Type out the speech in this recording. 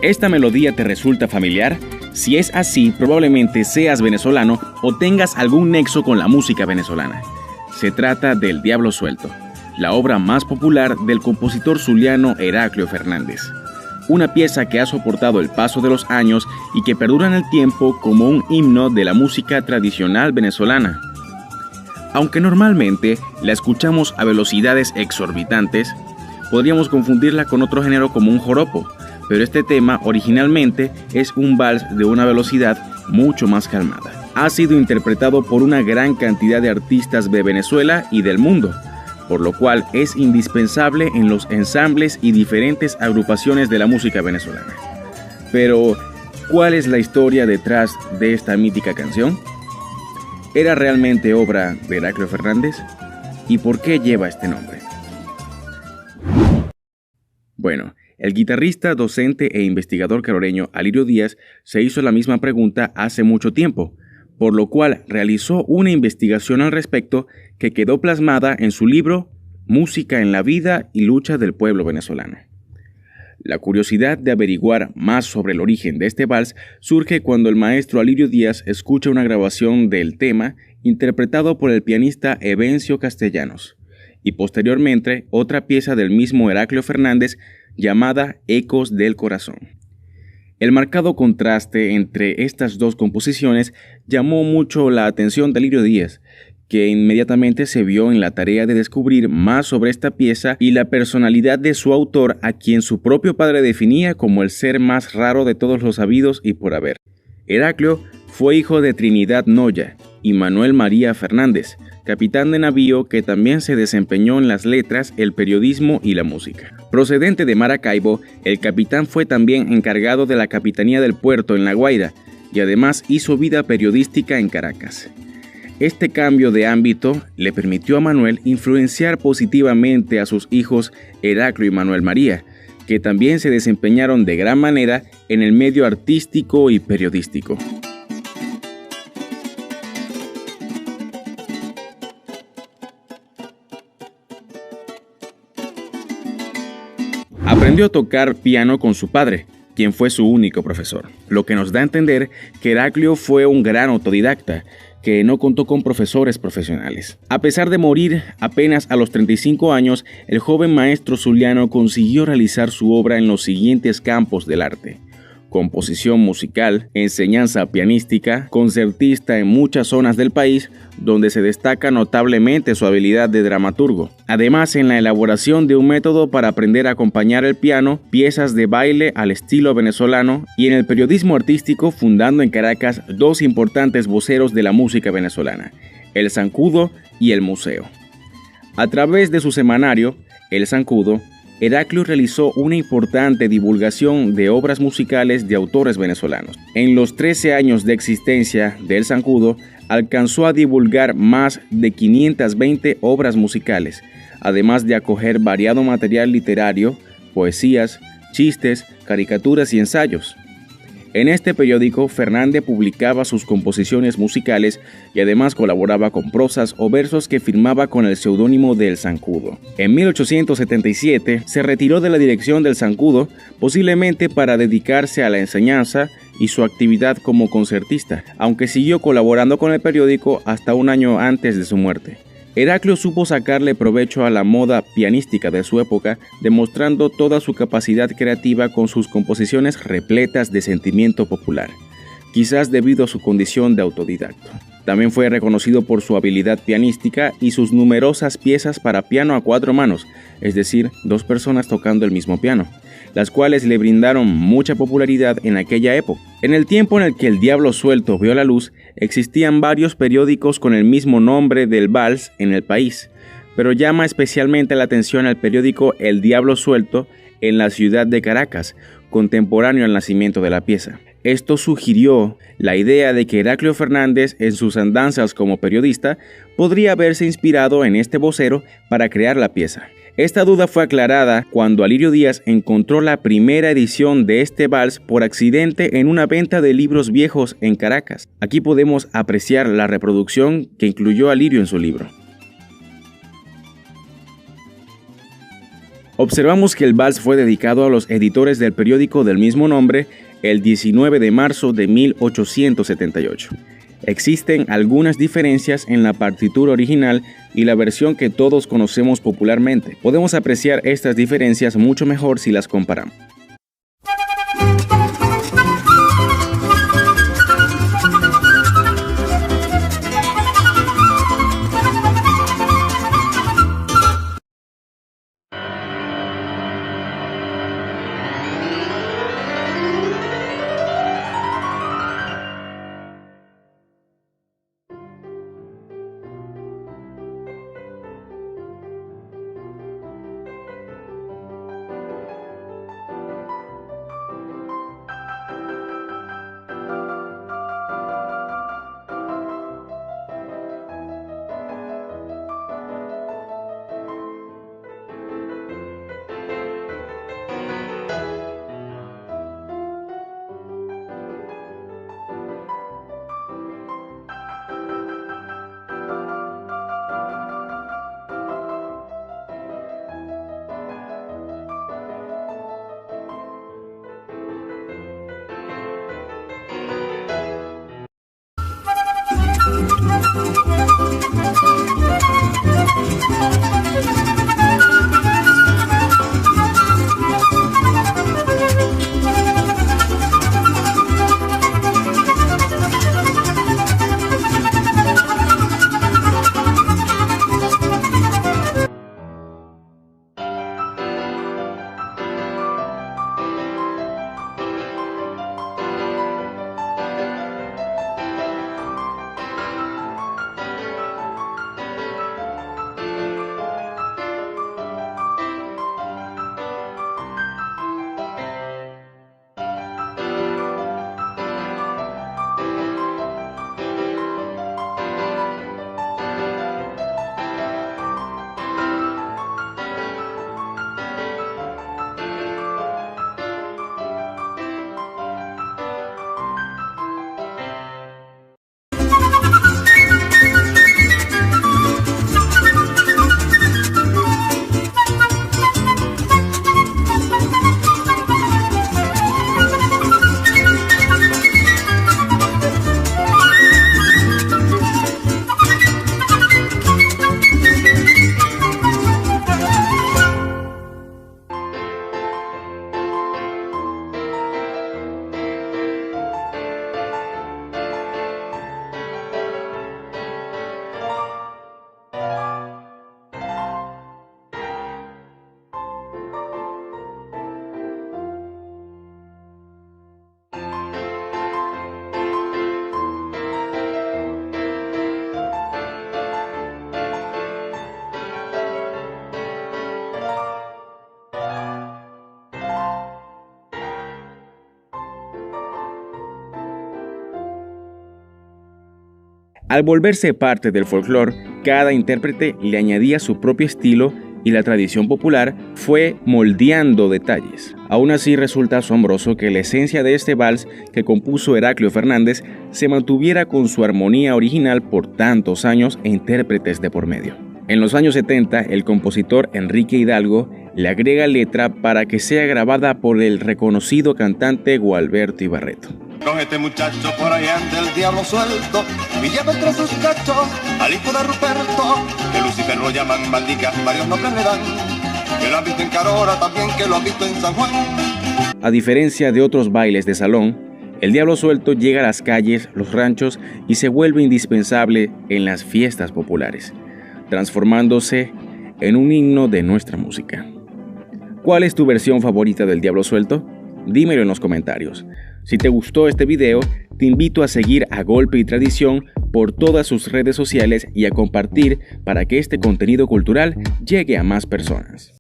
¿Esta melodía te resulta familiar? Si es así, probablemente seas venezolano o tengas algún nexo con la música venezolana. Se trata del Diablo Suelto, la obra más popular del compositor zuliano Heraclio Fernández. Una pieza que ha soportado el paso de los años y que perdura en el tiempo como un himno de la música tradicional venezolana. Aunque normalmente la escuchamos a velocidades exorbitantes, podríamos confundirla con otro género como un joropo, pero este tema originalmente es un vals de una velocidad mucho más calmada. Ha sido interpretado por una gran cantidad de artistas de Venezuela y del mundo, por lo cual es indispensable en los ensambles y diferentes agrupaciones de la música venezolana. Pero, ¿cuál es la historia detrás de esta mítica canción? ¿Era realmente obra de Heraclio Fernández? ¿Y por qué lleva este nombre? Bueno, el guitarrista, docente e investigador caroreño Alirio Díaz se hizo la misma pregunta hace mucho tiempo, por lo cual realizó una investigación al respecto que quedó plasmada en su libro Música en la vida y lucha del pueblo venezolano. La curiosidad de averiguar más sobre el origen de este vals surge cuando el maestro Alirio Díaz escucha una grabación del tema interpretado por el pianista Evencio Castellanos y posteriormente otra pieza del mismo Heraclio Fernández llamada Ecos del Corazón. El marcado contraste entre estas dos composiciones llamó mucho la atención de Alirio Díaz, que inmediatamente se vio en la tarea de descubrir más sobre esta pieza y la personalidad de su autor, a quien su propio padre definía como el ser más raro de todos los habidos y por haber. Heraclio fue hijo de Trinidad Noya y Manuel María Fernández, capitán de navío que también se desempeñó en las letras, el periodismo y la música. Procedente de Maracaibo, el capitán fue también encargado de la capitanía del puerto en La Guaira y además hizo vida periodística en Caracas. Este cambio de ámbito le permitió a Manuel influenciar positivamente a sus hijos Heraclio y Manuel María, que también se desempeñaron de gran manera en el medio artístico y periodístico. Aprendió a tocar piano con su padre, quien fue su único profesor, lo que nos da a entender que Heraclio fue un gran autodidacta, que no contó con profesores profesionales. A pesar de morir apenas a los 35 años, el joven maestro zuliano consiguió realizar su obra en los siguientes campos del arte: composición musical, enseñanza pianística, concertista en muchas zonas del país, donde se destaca notablemente su habilidad de dramaturgo. Además, en la elaboración de un método para aprender a acompañar el piano, piezas de baile al estilo venezolano y en el periodismo artístico, fundando en Caracas dos importantes voceros de la música venezolana, El Zancudo y El Museo. A través de su semanario, El Zancudo, Heraclio realizó una importante divulgación de obras musicales de autores venezolanos. En los 13 años de existencia de El Zancudo, alcanzó a divulgar más de 520 obras musicales, además de acoger variado material literario, poesías, chistes, caricaturas y ensayos. En este periódico, Fernández publicaba sus composiciones musicales y además colaboraba con prosas o versos que firmaba con el seudónimo de El Zancudo. En 1877 se retiró de la dirección del Zancudo, posiblemente para dedicarse a la enseñanza y su actividad como concertista, aunque siguió colaborando con el periódico hasta un año antes de su muerte. Heraclio supo sacarle provecho a la moda pianística de su época, demostrando toda su capacidad creativa con sus composiciones repletas de sentimiento popular, quizás debido a su condición de autodidacta. También fue reconocido por su habilidad pianística y sus numerosas piezas para piano a 4 manos, es decir, 2 personas tocando el mismo piano, las cuales le brindaron mucha popularidad en aquella época. En el tiempo en el que El Diablo Suelto vio la luz, existían varios periódicos con el mismo nombre del vals en el país, pero llama especialmente la atención el periódico El Diablo Suelto en la ciudad de Caracas, contemporáneo al nacimiento de la pieza. Esto sugirió la idea de que Heraclio Fernández, en sus andanzas como periodista, podría haberse inspirado en este vocero para crear la pieza. Esta duda fue aclarada cuando Alirio Díaz encontró la primera edición de este vals por accidente en una venta de libros viejos en Caracas. Aquí podemos apreciar la reproducción que incluyó Alirio en su libro. Observamos que el vals fue dedicado a los editores del periódico del mismo nombre el 19 de marzo de 1878. Existen algunas diferencias en la partitura original y la versión que todos conocemos popularmente. Podemos apreciar estas diferencias mucho mejor si las comparamos. Al volverse parte del folclore, cada intérprete le añadía su propio estilo y la tradición popular fue moldeando detalles. Aún así, resulta asombroso que la esencia de este vals que compuso Heraclio Fernández se mantuviera con su armonía original por tantos años e intérpretes de por medio. En los años 70, el compositor Enrique Hidalgo le agrega letra para que sea grabada por el reconocido cantante Gualberto Ibarreto. Con este muchacho por ahí anda el diablo suelto y lleva entre sus cachos al hijo de Ruperto, que Lucifer lo llaman bandica, varios nombres le dan, que lo han visto en Carora, también que lo han visto en San Juan. A diferencia de otros bailes de salón, el diablo suelto llega a las calles, los ranchos y se vuelve indispensable en las fiestas populares, transformándose en un himno de nuestra música. ¿Cuál es tu versión favorita del diablo suelto? Dímelo en los comentarios. Si te gustó este video, te invito a seguir a Golpe y Tradición por todas sus redes sociales y a compartir para que este contenido cultural llegue a más personas.